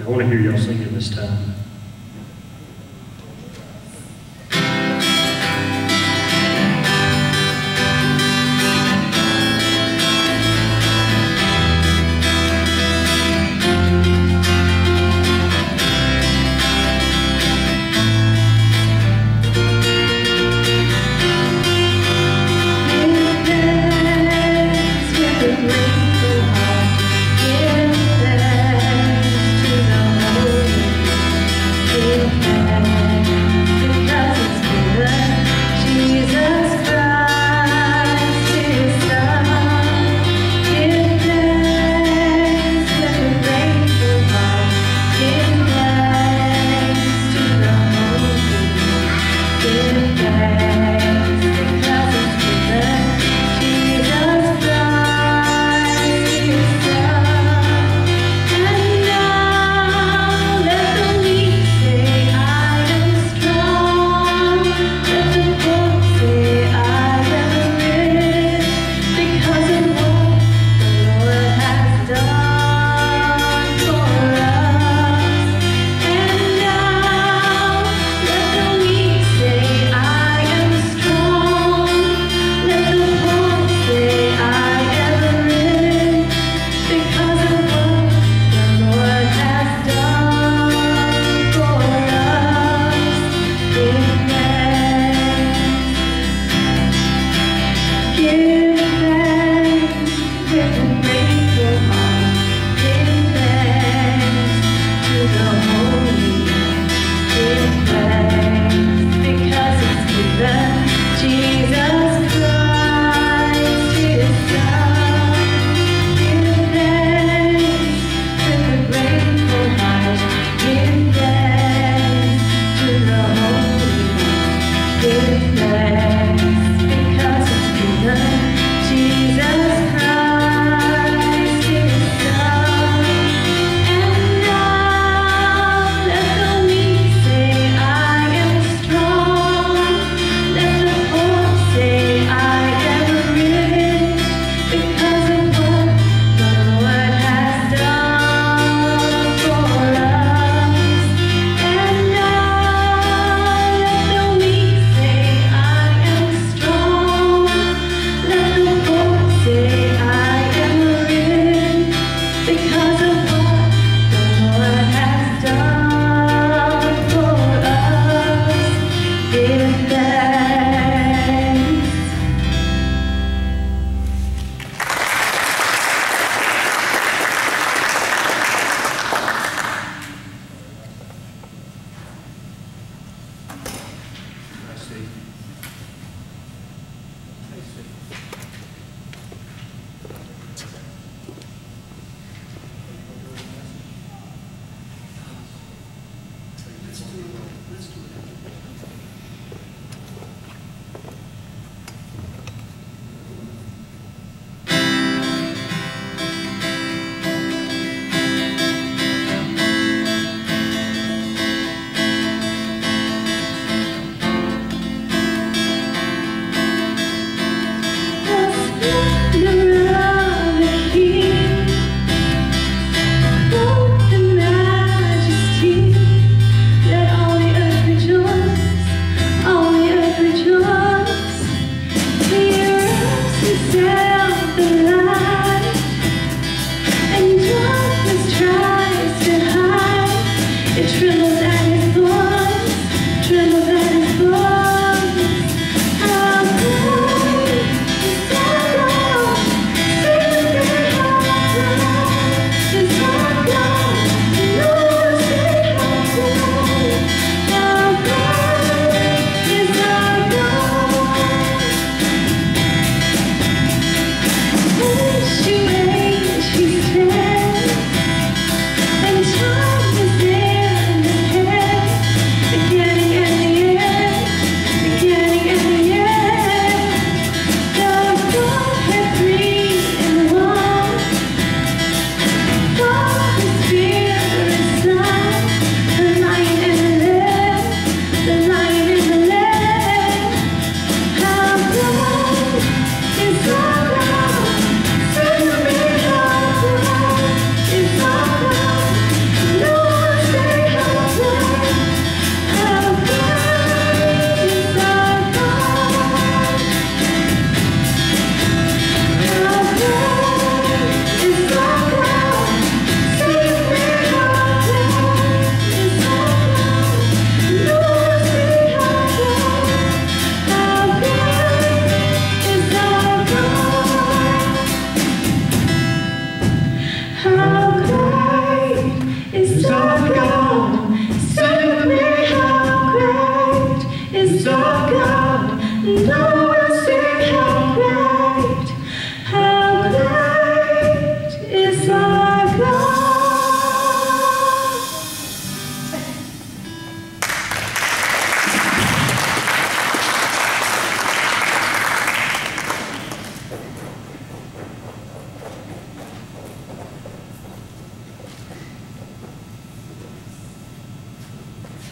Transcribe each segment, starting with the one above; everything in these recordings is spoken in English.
I want to hear y'all singing this time.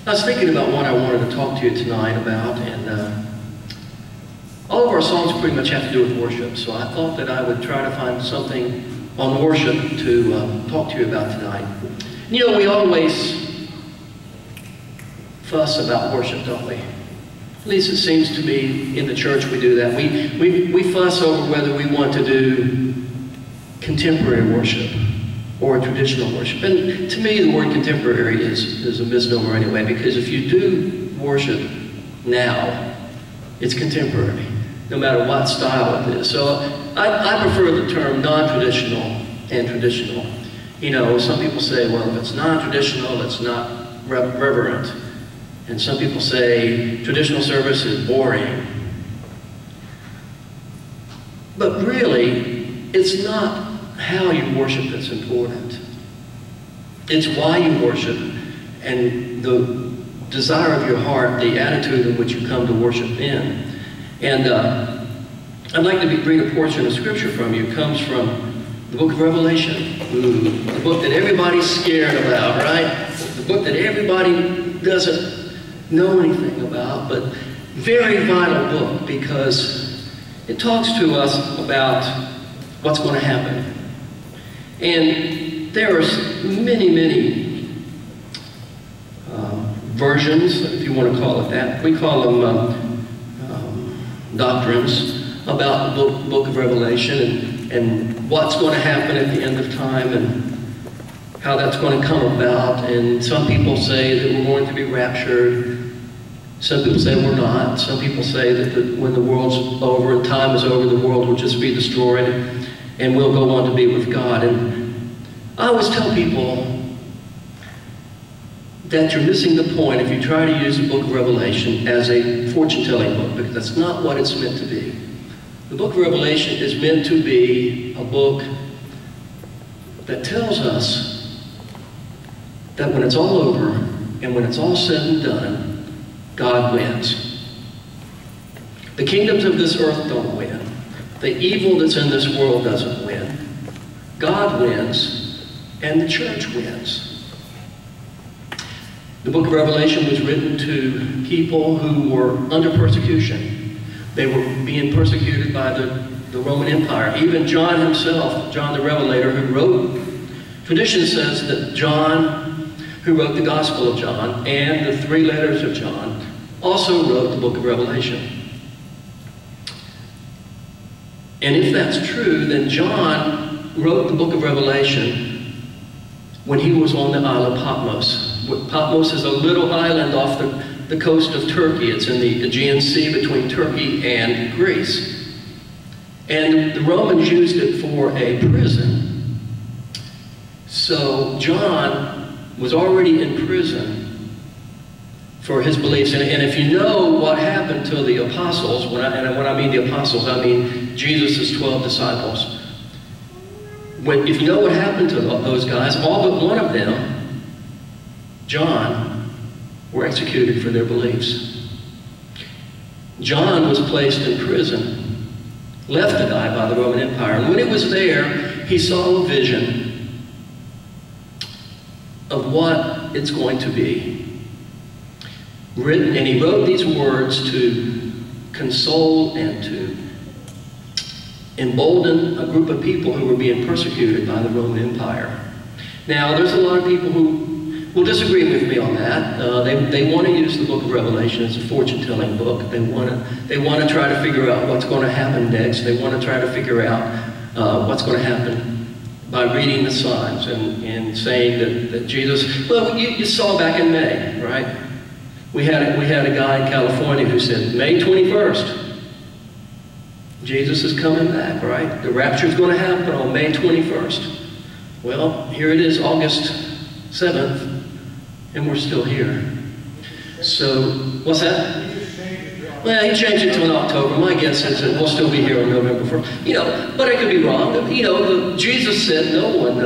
I was thinking about what I wanted to talk to you tonight about, and all of our songs pretty much have to do with worship, so I thought that I would try to find something on worship to talk to you about tonight. You know, we always fuss about worship, don't we? At least it seems to me in the church we do that. We fuss over whether we want to do contemporary worship or traditional worship. And to me, the word contemporary is a misnomer anyway, because if you do worship now, it's contemporary, no matter what style it is. So I prefer the term non-traditional and traditional. You know, some people say, well, if it's non-traditional, it's not reverent. And some people say traditional service is boring. But really, it's not how you worship that's important. It's why you worship and the desire of your heart, the attitude in which you come to worship in. And I'd like to read a portion of scripture from you. It comes from the book of Revelation. The book that everybody's scared about, right? The book that everybody doesn't know anything about, but very vital book because it talks to us about what's going to happen. And there are many versions, if you want to call it that. We call them doctrines about the book of Revelation and what's going to happen at the end of time and how that's going to come about. And some people say that we're going to be raptured. Some people say we're not. Some people say that when the world's over and time is over, the world will just be destroyed and we'll go on to be with God. And I always tell people that you're missing the point if you try to use the book of Revelation as a fortune-telling book, because that's not what it's meant to be. The book of Revelation is meant to be a book that tells us that when it's all over and when it's all said and done, God wins. The kingdoms of this earth don't win. The evil that's in this world doesn't win. God wins, and the church wins. The book of Revelation was written to people who were under persecution. They were being persecuted by the Roman Empire. Even John himself, John the Revelator, who wrote, tradition says that John, who wrote the Gospel of John and the 3 letters of John, also wrote the book of Revelation. And if that's true, then John wrote the book of Revelation when he was on the Isle of Patmos. Patmos is a little island off the coast of Turkey. It's in the Aegean Sea between Turkey and Greece. And the Romans used it for a prison. So John was already in prison for his beliefs. And if you know what happened to the apostles, and when I mean the apostles, I mean Jesus' 12 disciples. If you know what happened to those guys, all but one of them, John, were executed for their beliefs. John was placed in prison, left to die by the Roman Empire. And when he was there, he saw a vision of what it's going to be. Written, and he wrote these words to console and to embolden a group of people who were being persecuted by the Roman Empire. Now, there's a lot of people who will disagree with me on that. They want to use the book of Revelation as a fortune-telling book. They want to try to figure out what's going to happen next. They want to try to figure out what's going to happen by reading the signs and saying that Jesus, well, you saw back in May, right? We had a guy in California who said, May 21st, Jesus is coming back, right? The rapture is going to happen on May 21st. Well, here it is, August 7th, and we're still here. So, what's that? Well, he changed it to an October. My guess is that we'll still be here on November 1st. You know, but I could be wrong. You know, Jesus said no one knows.